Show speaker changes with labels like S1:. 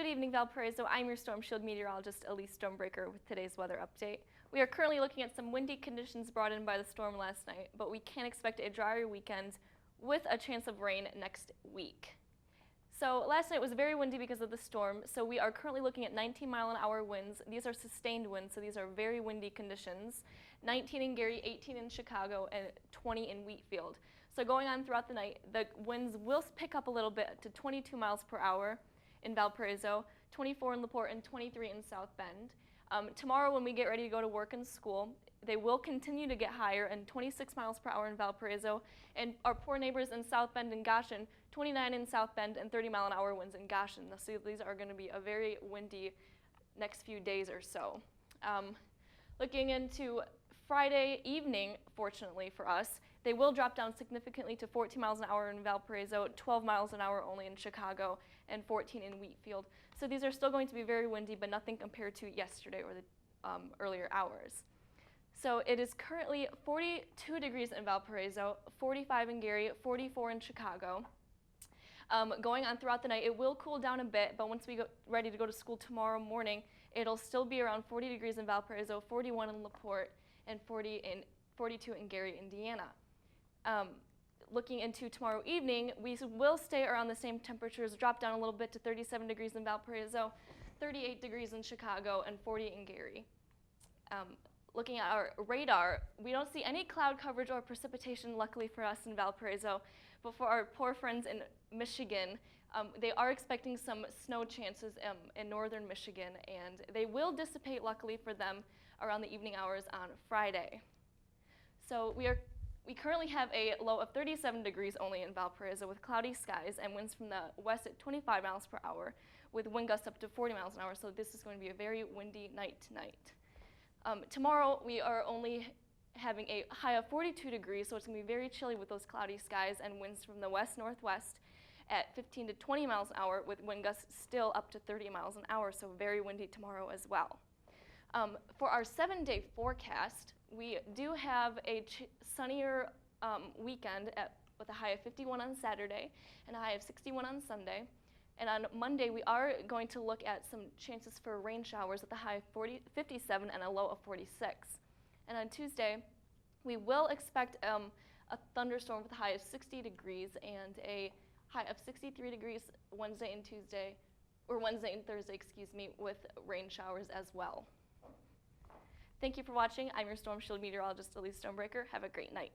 S1: Good evening, Valparaiso. I'm your storm shield meteorologist, Elise Stonebraker, with today's weather update. We are currently looking at some windy conditions brought in by the storm last night, but we can expect a drier weekend with a chance of rain next week. So last night was very windy because of the storm, so we are currently looking at 19-mile-an-hour winds. These are sustained winds, so these are very windy conditions. 19 in Gary, 18 in Chicago, and 20 in Wheatfield. So going on throughout the night, the winds will pick up a little bit to 22 miles per hour in Valparaiso, 24 in LaPorte, and 23 in South Bend. Tomorrow when we get ready to go to work and school, they will continue to get higher and 26 miles per hour in Valparaiso, and our poor neighbors in South Bend and Goshen, 29 in South Bend and 30-mile-an-hour winds in Goshen. So these are going to be a very windy next few days or so. Looking into Friday evening, fortunately for us, they will drop down significantly to 14 miles an hour in Valparaiso, 12 miles an hour only in Chicago, and 14 in Wheatfield. So these are still going to be very windy, but nothing compared to yesterday or the earlier hours. So it is currently 42 degrees in Valparaiso, 45 in Gary, 44 in Chicago. Going on throughout the night, it will cool down a bit, but once we get ready to go to school tomorrow morning, it'll still be around 40 degrees in Valparaiso, 41 in LaPorte, and 42 in Gary, Indiana. Looking into tomorrow evening, we will stay around the same temperatures, drop down a little bit to 37 degrees in Valparaiso, 38 degrees in Chicago, and 40 in Gary. Looking at our radar, we don't see any cloud coverage or precipitation, luckily for us in Valparaiso, but for our poor friends in Michigan, they are expecting some snow chances in northern Michigan, and they will dissipate, luckily for them, around the evening hours on Friday. So we currently have a low of 37 degrees only in Valparaiso with cloudy skies and winds from the west at 25 miles per hour with wind gusts up to 40 miles an hour, so this is going to be a very windy night tonight. Tomorrow we are only having a high of 42 degrees, so it's going to be very chilly with those cloudy skies and winds from the west-northwest at 15 to 20 miles an hour with wind gusts still up to 30 miles an hour, so very windy tomorrow as well. For our 7-day forecast, we do have a sunnier weekend with a high of 51 on Saturday and a high of 61 on Sunday. And on Monday, we are going to look at some chances for rain showers with a high of 57 and a low of 46. And on Tuesday, we will expect a thunderstorm with a high of 60 degrees and a high of 63 degrees Wednesday and Thursday, with rain showers as well. Thank you for watching. I'm your Storm Shield meteorologist, Elise Stonebraker. Have a great night.